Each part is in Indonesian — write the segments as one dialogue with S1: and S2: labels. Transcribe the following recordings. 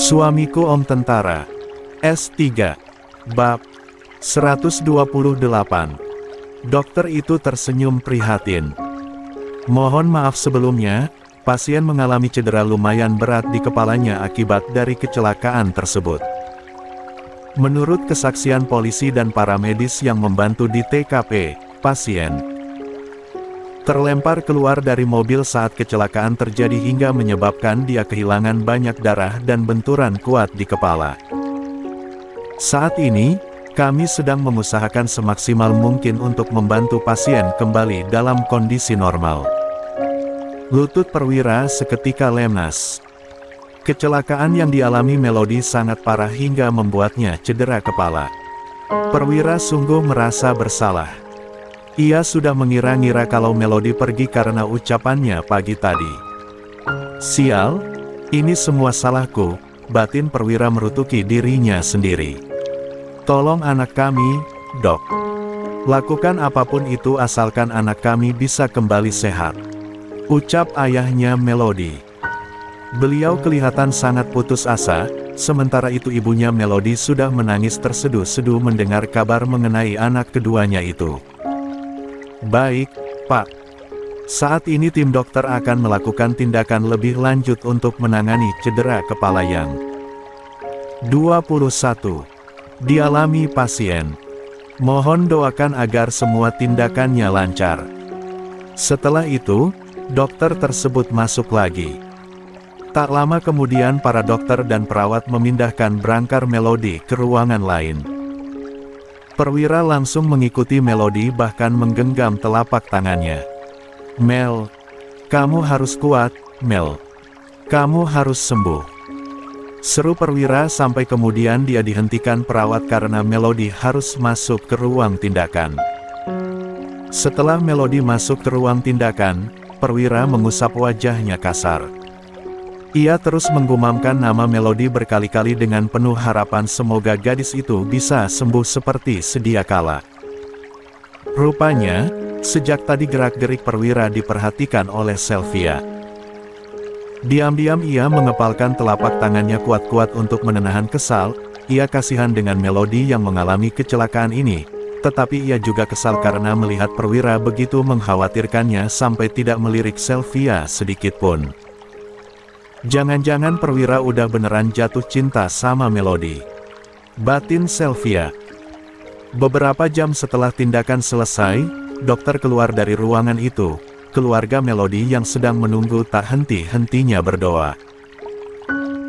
S1: Suamiku Om Tentara. S3. Bab 128. Dokter itu tersenyum prihatin. Mohon maaf sebelumnya, pasien mengalami cedera lumayan berat di kepalanya akibat dari kecelakaan tersebut. Menurut kesaksian polisi dan para medis yang membantu di TKP, pasien terlempar keluar dari mobil saat kecelakaan terjadi hingga menyebabkan dia kehilangan banyak darah dan benturan kuat di kepala. Saat ini, kami sedang mengusahakan semaksimal mungkin untuk membantu pasien kembali dalam kondisi normal. Lutut Perwira seketika lemas. Kecelakaan yang dialami Melody sangat parah hingga membuatnya cedera kepala. Perwira sungguh merasa bersalah. Ia sudah mengira-ngira kalau Melody pergi karena ucapannya pagi tadi. Sial, ini semua salahku, batin Perwira merutuki dirinya sendiri. Tolong anak kami, Dok. Lakukan apapun itu asalkan anak kami bisa kembali sehat, ucap ayahnya Melody. Beliau kelihatan sangat putus asa, sementara itu ibunya Melody sudah menangis terseduh-seduh mendengar kabar mengenai anak keduanya itu. Baik, Pak. Saat ini tim dokter akan melakukan tindakan lebih lanjut untuk menangani cedera kepala yang 21 dialami pasien. Mohon doakan agar semua tindakannya lancar. Setelah itu, dokter tersebut masuk lagi. Tak lama kemudian para dokter dan perawat memindahkan berangkar Melody ke ruangan lain. Perwira langsung mengikuti Melody bahkan menggenggam telapak tangannya. Mel, kamu harus kuat, Mel. Kamu harus sembuh. Seru Perwira sampai kemudian dia dihentikan perawat karena Melody harus masuk ke ruang tindakan. Setelah Melody masuk ke ruang tindakan, Perwira mengusap wajahnya kasar. Ia terus menggumamkan nama Melody berkali-kali dengan penuh harapan semoga gadis itu bisa sembuh seperti sedia kala. Rupanya, sejak tadi gerak-gerik Perwira diperhatikan oleh Sylvia. Diam-diam ia mengepalkan telapak tangannya kuat-kuat untuk menahan kesal. Ia kasihan dengan Melody yang mengalami kecelakaan ini, tetapi ia juga kesal karena melihat Perwira begitu mengkhawatirkannya sampai tidak melirik Sylvia sedikitpun. Jangan-jangan Perwira udah beneran jatuh cinta sama Melody, batin Sylvia. Beberapa jam setelah tindakan selesai, dokter keluar dari ruangan itu. Keluarga Melody yang sedang menunggu tak henti-hentinya berdoa.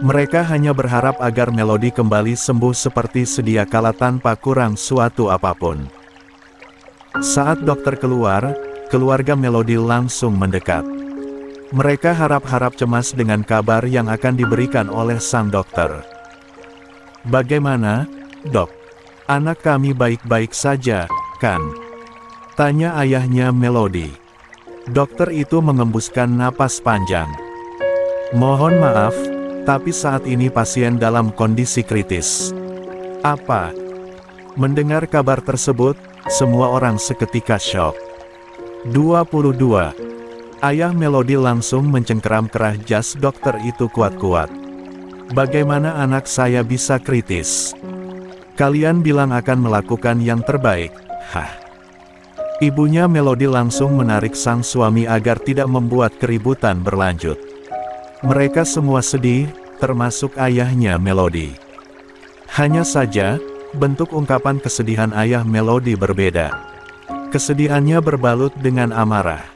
S1: Mereka hanya berharap agar Melody kembali sembuh seperti sedia kala tanpa kurang suatu apapun. Saat dokter keluar, keluarga Melody langsung mendekat. Mereka harap-harap cemas dengan kabar yang akan diberikan oleh sang dokter. Bagaimana, Dok? Anak kami baik-baik saja, kan? Tanya ayahnya Melody. Dokter itu mengembuskan napas panjang. Mohon maaf, tapi saat ini pasien dalam kondisi kritis. Apa? Mendengar kabar tersebut, semua orang seketika syok. 22. Ayah Melody langsung mencengkeram kerah jas dokter itu kuat-kuat. Bagaimana anak saya bisa kritis? Kalian bilang akan melakukan yang terbaik, hah? Ibunya Melody langsung menarik sang suami agar tidak membuat keributan berlanjut. Mereka semua sedih, termasuk ayahnya Melody. Hanya saja, bentuk ungkapan kesedihan ayah Melody berbeda. Kesedihannya berbalut dengan amarah.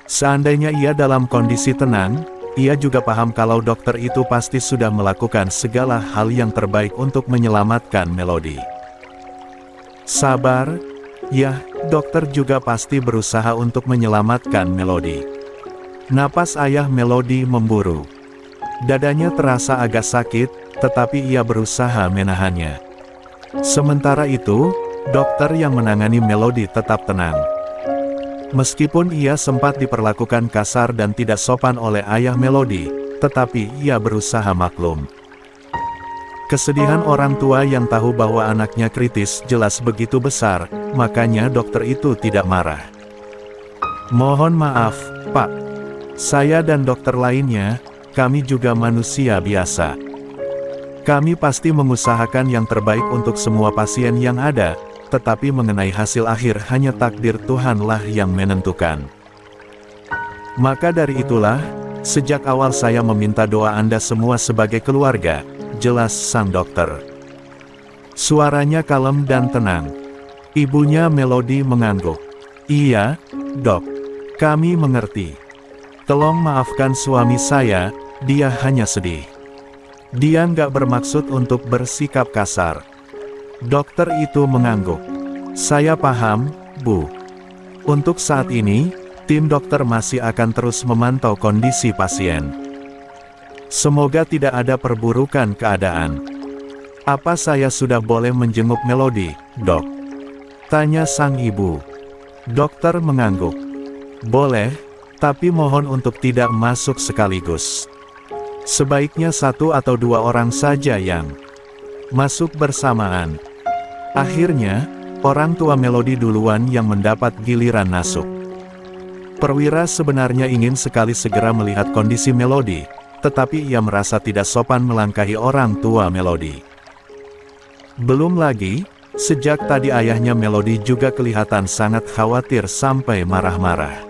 S1: Seandainya ia dalam kondisi tenang, ia juga paham kalau dokter itu pasti sudah melakukan segala hal yang terbaik untuk menyelamatkan Melody. Sabar, ya, dokter juga pasti berusaha untuk menyelamatkan Melody. Napas ayah Melody memburu. Dadanya terasa agak sakit, tetapi ia berusaha menahannya. Sementara itu, dokter yang menangani Melody tetap tenang. Meskipun ia sempat diperlakukan kasar dan tidak sopan oleh ayah Melody, tetapi ia berusaha maklum. Kesedihan orang tua yang tahu bahwa anaknya kritis jelas begitu besar, makanya dokter itu tidak marah. Mohon maaf, Pak. Saya dan dokter lainnya, kami juga manusia biasa. Kami pasti mengusahakan yang terbaik untuk semua pasien yang ada, tetapi mengenai hasil akhir hanya takdir Tuhanlah yang menentukan. Maka dari itulah, sejak awal saya meminta doa Anda semua sebagai keluarga, jelas sang dokter. Suaranya kalem dan tenang. Ibunya Melody mengangguk. Iya, dok. Kami mengerti. Tolong maafkan suami saya, dia hanya sedih. Dia nggak bermaksud untuk bersikap kasar. Dokter itu mengangguk. Saya paham, Bu. Untuk saat ini, tim dokter masih akan terus memantau kondisi pasien. Semoga tidak ada perburukan keadaan. Apa saya sudah boleh menjenguk Melody, dok? Tanya sang ibu. Dokter mengangguk. Boleh, tapi mohon untuk tidak masuk sekaligus. Sebaiknya 1 atau 2 orang saja yang masuk bersamaan. Akhirnya, orang tua Melody duluan yang mendapat giliran masuk. Perwira sebenarnya ingin sekali segera melihat kondisi Melody, tetapi ia merasa tidak sopan melangkahi orang tua Melody. Belum lagi, sejak tadi ayahnya Melody juga kelihatan sangat khawatir sampai marah-marah.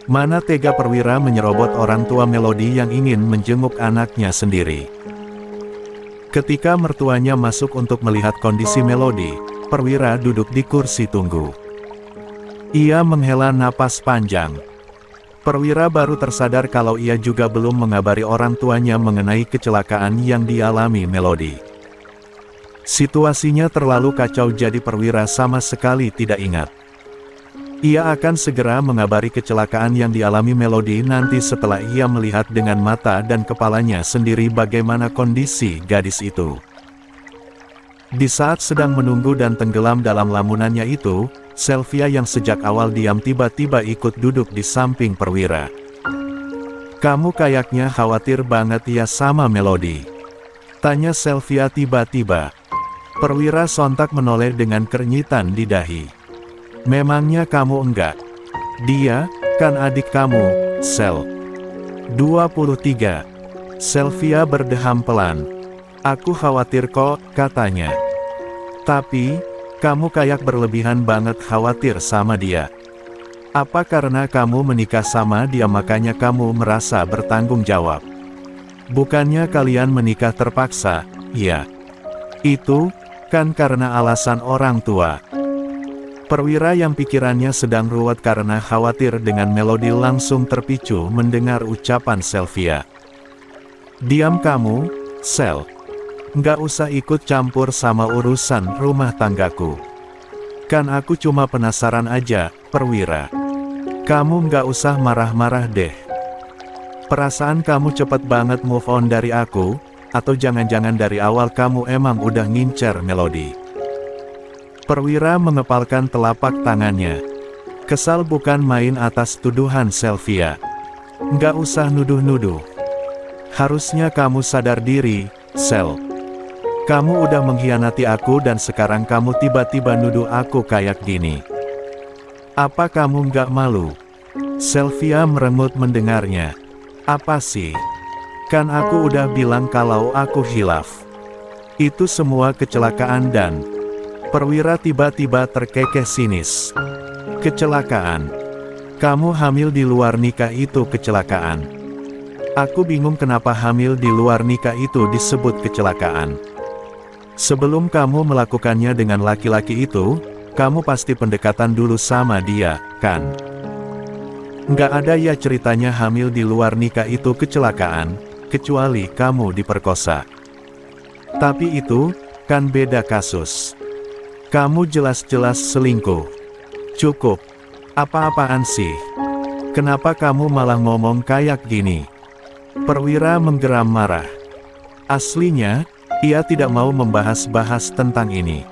S1: Mana tega Perwira menyerobot orang tua Melody yang ingin menjenguk anaknya sendiri. Ketika mertuanya masuk untuk melihat kondisi Melody, Perwira duduk di kursi tunggu. Ia menghela napas panjang. Perwira baru tersadar kalau ia juga belum mengabari orang tuanya mengenai kecelakaan yang dialami Melody. Situasinya terlalu kacau jadi Perwira sama sekali tidak ingat. Ia akan segera mengabari kecelakaan yang dialami Melody nanti setelah ia melihat dengan mata dan kepalanya sendiri bagaimana kondisi gadis itu. Di saat sedang menunggu dan tenggelam dalam lamunannya itu, Sylvia yang sejak awal diam tiba-tiba ikut duduk di samping Perwira. Kamu kayaknya khawatir banget ya sama Melody? Tanya Sylvia tiba-tiba. Perwira sontak menoleh dengan keringitan di dahi. Memangnya kamu enggak? Dia, kan adik kamu, Sel. 23. Sylvia berdeham pelan. Aku khawatir kok, katanya. Tapi, kamu kayak berlebihan banget khawatir sama dia. Apa karena kamu menikah sama dia makanya kamu merasa bertanggung jawab? Bukannya kalian menikah terpaksa, ya? Itu, kan karena alasan orang tua. Perwira yang pikirannya sedang ruwet karena khawatir dengan Melody langsung terpicu mendengar ucapan Sylvia. Diam kamu, Sel. Nggak usah ikut campur sama urusan rumah tanggaku. Kan aku cuma penasaran aja, Perwira. Kamu nggak usah marah-marah deh. Perasaan kamu cepet banget move on dari aku, atau jangan-jangan dari awal kamu emang udah ngincer Melody. Perwira mengepalkan telapak tangannya. Kesal bukan main atas tuduhan Sylvia. Nggak usah nuduh-nuduh. Harusnya kamu sadar diri, Sel. Kamu udah mengkhianati aku dan sekarang kamu tiba-tiba nuduh aku kayak gini. Apa kamu nggak malu? Sylvia merengut mendengarnya. Apa sih? Kan aku udah bilang kalau aku khilaf. Itu semua kecelakaan dan... Perwira tiba-tiba terkekeh sinis. Kecelakaan? Kamu hamil di luar nikah itu kecelakaan? Aku bingung kenapa hamil di luar nikah itu disebut kecelakaan. Sebelum kamu melakukannya dengan laki-laki itu, kamu pasti pendekatan dulu sama dia, kan? Nggak ada ya ceritanya hamil di luar nikah itu kecelakaan, kecuali kamu diperkosa. Tapi itu, kan beda kasus. Kamu jelas-jelas selingkuh. Cukup. Apa-apaan sih? Kenapa kamu malah ngomong kayak gini? Perwira menggeram marah. Aslinya, ia tidak mau membahas-bahas tentang ini.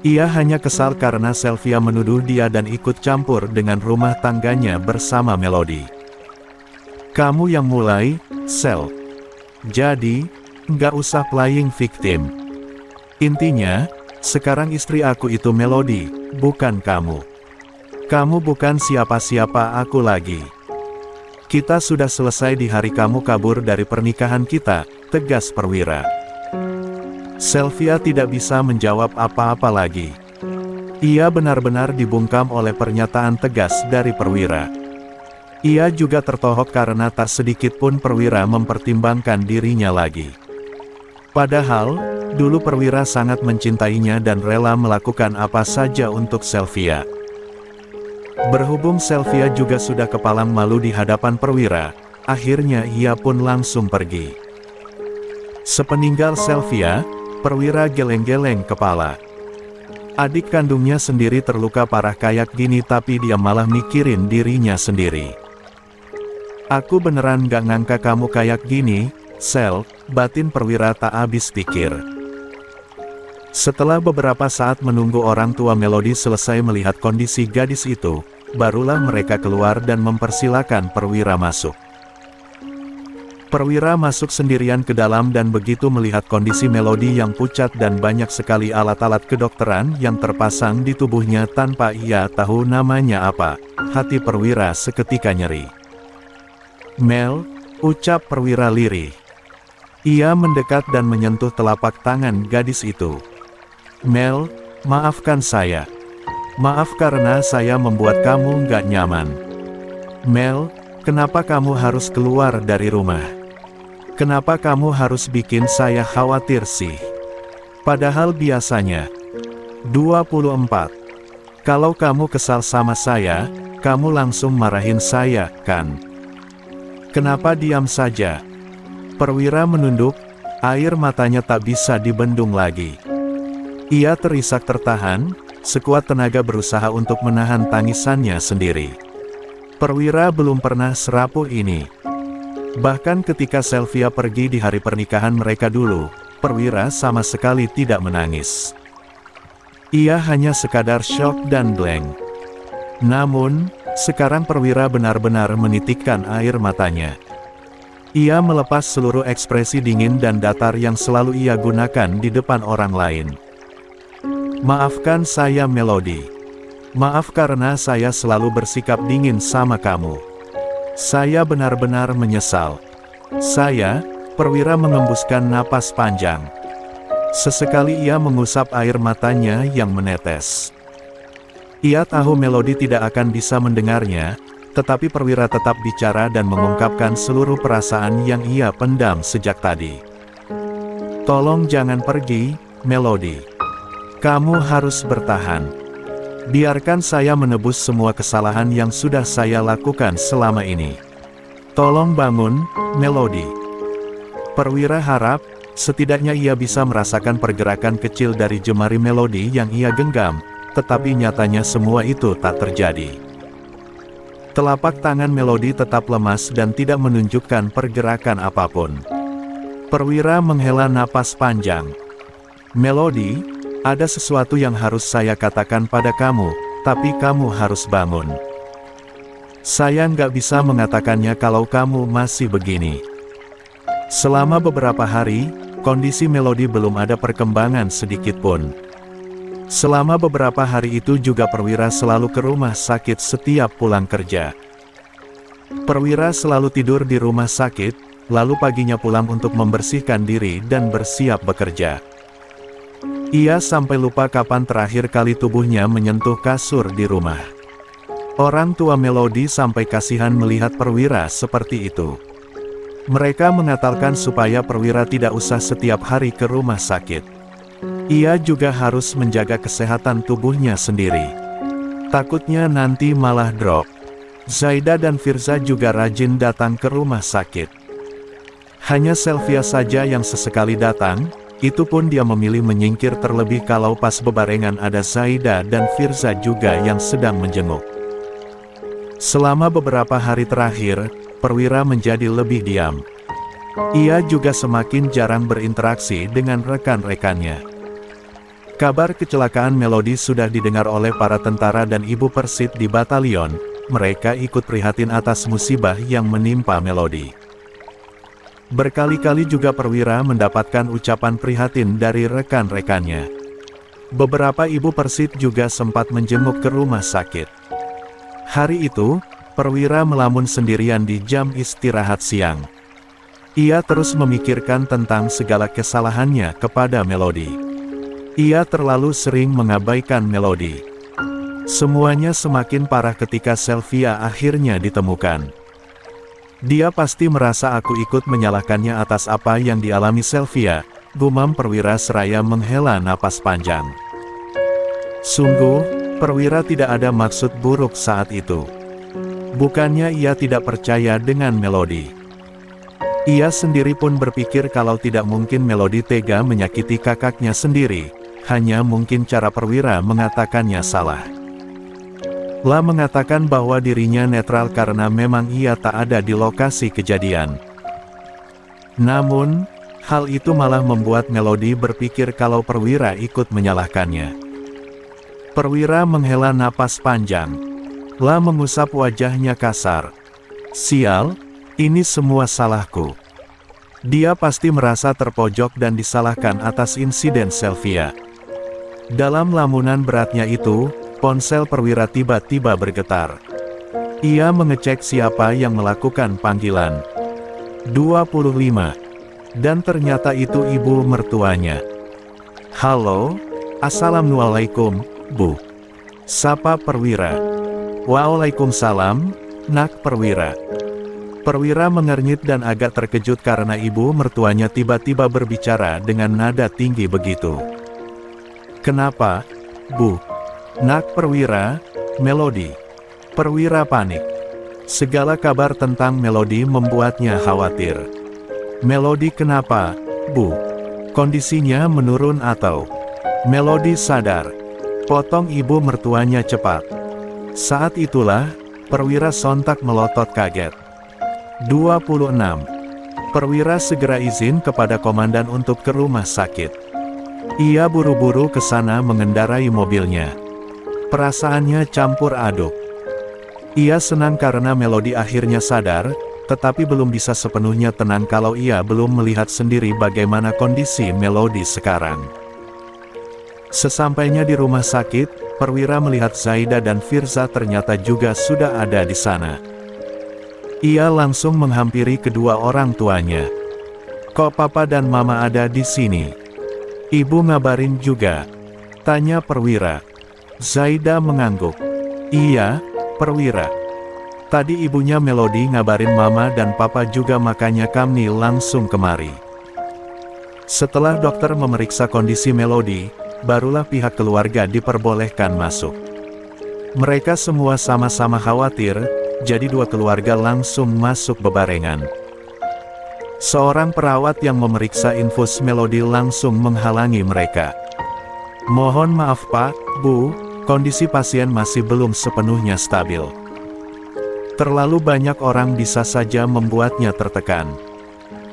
S1: Ia hanya kesal karena Sylvia menuduh dia dan ikut campur dengan rumah tangganya bersama Melody. Kamu yang mulai, Sel. Jadi, nggak usah playing victim. Intinya, sekarang istri aku itu Melody, bukan kamu. Kamu bukan siapa-siapa aku lagi. Kita sudah selesai di hari kamu kabur dari pernikahan kita, tegas Perwira. Sylvia tidak bisa menjawab apa-apa lagi. Ia benar-benar dibungkam oleh pernyataan tegas dari Perwira. Ia juga tertohok karena tak sedikit pun Perwira mempertimbangkan dirinya lagi. Padahal, dulu Perwira sangat mencintainya dan rela melakukan apa saja untuk Sylvia. Berhubung Sylvia juga sudah kepalang malu di hadapan Perwira, akhirnya ia pun langsung pergi. Sepeninggal Sylvia, Perwira geleng-geleng kepala. Adik kandungnya sendiri terluka parah kayak gini tapi dia malah mikirin dirinya sendiri. Aku beneran gak ngangka kamu kayak gini, Sel, batin Perwira tak habis pikir. Setelah beberapa saat menunggu orang tua Melody selesai melihat kondisi gadis itu, barulah mereka keluar dan mempersilakan Perwira masuk. Perwira masuk sendirian ke dalam dan begitu melihat kondisi Melody yang pucat dan banyak sekali alat-alat kedokteran yang terpasang di tubuhnya tanpa ia tahu namanya apa, hati Perwira seketika nyeri. Mel, ucap Perwira lirih. Ia mendekat dan menyentuh telapak tangan gadis itu. Mel, maafkan saya. Maaf karena saya membuat kamu nggak nyaman. Mel, kenapa kamu harus keluar dari rumah? Kenapa kamu harus bikin saya khawatir sih? Padahal biasanya. 24. Kalau kamu kesal sama saya, kamu langsung marahin saya, kan? Kenapa diam saja? Perwira menunduk, air matanya tak bisa dibendung lagi. Ia terisak tertahan, sekuat tenaga berusaha untuk menahan tangisannya sendiri. Perwira belum pernah serapuh ini. Bahkan ketika Sylvia pergi di hari pernikahan mereka dulu, Perwira sama sekali tidak menangis. Ia hanya sekadar syok dan blank. Namun, sekarang Perwira benar-benar menitikkan air matanya. Ia melepas seluruh ekspresi dingin dan datar yang selalu ia gunakan di depan orang lain. Maafkan saya Melody. Maaf karena saya selalu bersikap dingin sama kamu. Saya benar-benar menyesal. Saya, Perwira mengembuskan napas panjang. Sesekali ia mengusap air matanya yang menetes. Ia tahu Melody tidak akan bisa mendengarnya, tetapi Perwira tetap bicara dan mengungkapkan seluruh perasaan yang ia pendam sejak tadi. Tolong jangan pergi, Melody. Kamu harus bertahan. Biarkan saya menebus semua kesalahan yang sudah saya lakukan selama ini. Tolong bangun, Melody. Perwira harap, setidaknya ia bisa merasakan pergerakan kecil dari jemari Melody yang ia genggam, tetapi nyatanya semua itu tak terjadi. Telapak tangan Melody tetap lemas dan tidak menunjukkan pergerakan apapun. Perwira menghela napas panjang. Melody, ada sesuatu yang harus saya katakan pada kamu, tapi kamu harus bangun. Saya nggak bisa mengatakannya kalau kamu masih begini. Selama beberapa hari, kondisi Melody belum ada perkembangan sedikit pun. Selama beberapa hari itu juga Perwira selalu ke rumah sakit setiap pulang kerja. Perwira selalu tidur di rumah sakit, lalu paginya pulang untuk membersihkan diri dan bersiap bekerja. Ia sampai lupa kapan terakhir kali tubuhnya menyentuh kasur di rumah. Orang tua Melody sampai kasihan melihat Perwira seperti itu. Mereka mengatakan supaya Perwira tidak usah setiap hari ke rumah sakit. Ia juga harus menjaga kesehatan tubuhnya sendiri. Takutnya nanti malah drop. Zaida dan Firza juga rajin datang ke rumah sakit. Hanya Sylvia saja yang sesekali datang. Itu pun dia memilih menyingkir terlebih kalau pas bebarengan ada Zaida dan Firza juga yang sedang menjenguk. Selama beberapa hari terakhir, Perwira menjadi lebih diam. Ia juga semakin jarang berinteraksi dengan rekan-rekannya. Kabar kecelakaan Melody sudah didengar oleh para tentara dan ibu Persit di batalion. Mereka ikut prihatin atas musibah yang menimpa Melody. Berkali-kali juga Perwira mendapatkan ucapan prihatin dari rekan-rekannya. Beberapa ibu Persit juga sempat menjenguk ke rumah sakit. Hari itu, Perwira melamun sendirian di jam istirahat siang. Ia terus memikirkan tentang segala kesalahannya kepada Melody. Ia terlalu sering mengabaikan Melody. Semuanya semakin parah ketika Sylvia akhirnya ditemukan. Dia pasti merasa aku ikut menyalahkannya atas apa yang dialami Sylvia, gumam Perwira seraya menghela napas panjang. Sungguh, Perwira tidak ada maksud buruk saat itu. Bukannya ia tidak percaya dengan Melody. Ia sendiri pun berpikir kalau tidak mungkin Melody tega menyakiti kakaknya sendiri, hanya mungkin cara Perwira mengatakannya salah. La mengatakan bahwa dirinya netral karena memang ia tak ada di lokasi kejadian. Namun, hal itu malah membuat Melody berpikir kalau Perwira ikut menyalahkannya. Perwira menghela napas panjang. La mengusap wajahnya kasar. Sial, ini semua salahku. Dia pasti merasa terpojok dan disalahkan atas insiden Sylvia. Dalam lamunan beratnya itu, ponsel Perwira tiba-tiba bergetar. Ia mengecek siapa yang melakukan panggilan. 25. Dan ternyata itu ibu mertuanya. Halo, assalamualaikum, Bu. Sapa Perwira. Waalaikumsalam, Nak Perwira. Perwira mengernyit dan agak terkejut karena ibu mertuanya tiba-tiba berbicara dengan nada tinggi begitu. Kenapa, Bu? Nak Perwira, Melody. Perwira panik. Segala kabar tentang Melody membuatnya khawatir. Melody kenapa, Bu? Kondisinya menurun atau? Melody sadar. Potong ibu mertuanya cepat. Saat itulah, Perwira sontak melotot kaget. 26. Perwira segera izin kepada komandan untuk ke rumah sakit. Ia buru-buru ke sana mengendarai mobilnya. Perasaannya campur aduk. Ia senang karena Melody akhirnya sadar, tetapi belum bisa sepenuhnya tenang kalau ia belum melihat sendiri bagaimana kondisi Melody sekarang. Sesampainya di rumah sakit, Perwira melihat Zaida dan Firza ternyata juga sudah ada di sana. Ia langsung menghampiri kedua orang tuanya. Kok Papa dan Mama ada di sini? Ibu ngabarin juga? Tanya Perwira. Zaida mengangguk. Iya, Perwira. Tadi ibunya Melody ngabarin Mama dan Papa juga makanya kami langsung kemari. Setelah dokter memeriksa kondisi Melody, barulah pihak keluarga diperbolehkan masuk. Mereka semua sama-sama khawatir, jadi dua keluarga langsung masuk bebarengan. Seorang perawat yang memeriksa infus Melody langsung menghalangi mereka. Mohon maaf Pak, Bu, kondisi pasien masih belum sepenuhnya stabil. Terlalu banyak orang bisa saja membuatnya tertekan.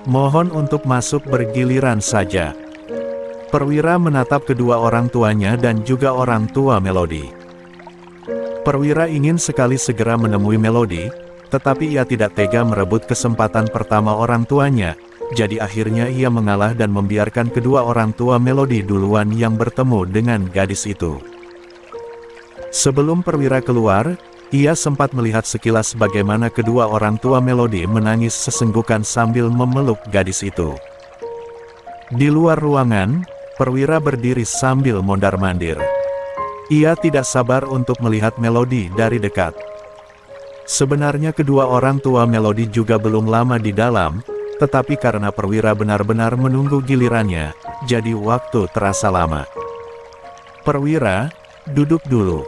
S1: Mohon untuk masuk bergiliran saja. Perwira menatap kedua orang tuanya dan juga orang tua Melody. Perwira ingin sekali segera menemui Melody, tetapi ia tidak tega merebut kesempatan pertama orang tuanya, jadi akhirnya ia mengalah dan membiarkan kedua orang tua Melody duluan yang bertemu dengan gadis itu. Sebelum Perwira keluar, ia sempat melihat sekilas bagaimana kedua orang tua Melody menangis sesenggukan sambil memeluk gadis itu. Di luar ruangan, Perwira berdiri sambil mondar-mandir. Ia tidak sabar untuk melihat Melody dari dekat. Sebenarnya kedua orang tua Melody juga belum lama di dalam, tetapi karena Perwira benar-benar menunggu gilirannya, jadi waktu terasa lama. Perwira, duduk dulu.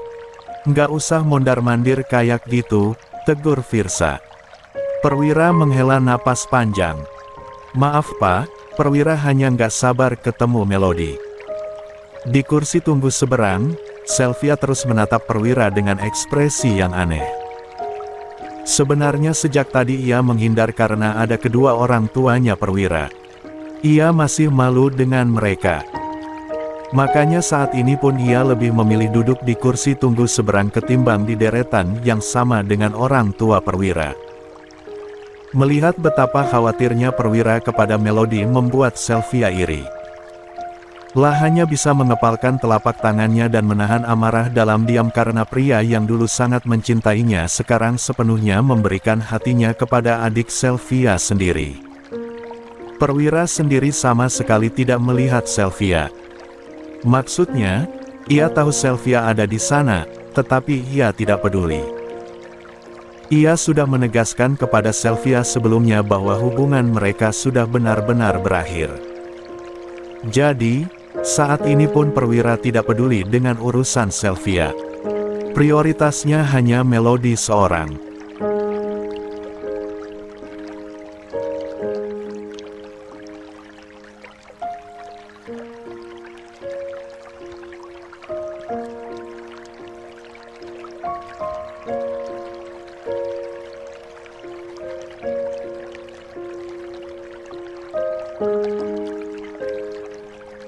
S1: Nggak usah mondar-mandir kayak gitu, tegur Firza. Perwira menghela napas panjang. Maaf Pak, Perwira hanya nggak sabar ketemu Melody. Di kursi tunggu seberang, Sylvia terus menatap Perwira dengan ekspresi yang aneh. Sebenarnya sejak tadi ia menghindar karena ada kedua orang tuanya Perwira. Ia masih malu dengan mereka. Makanya saat ini pun ia lebih memilih duduk di kursi tunggu seberang ketimbang di deretan yang sama dengan orang tua Perwira. Melihat betapa khawatirnya Perwira kepada Melody membuat Sylvia iri. La hanya bisa mengepalkan telapak tangannya dan menahan amarah dalam diam karena pria yang dulu sangat mencintainya sekarang sepenuhnya memberikan hatinya kepada adik Sylvia sendiri. Perwira sendiri sama sekali tidak melihat Sylvia. Maksudnya, ia tahu Sylvia ada di sana, tetapi ia tidak peduli. Ia sudah menegaskan kepada Sylvia sebelumnya bahwa hubungan mereka sudah benar-benar berakhir. Jadi, saat ini pun Perwira tidak peduli dengan urusan Sylvia. Prioritasnya hanya Melody seorang.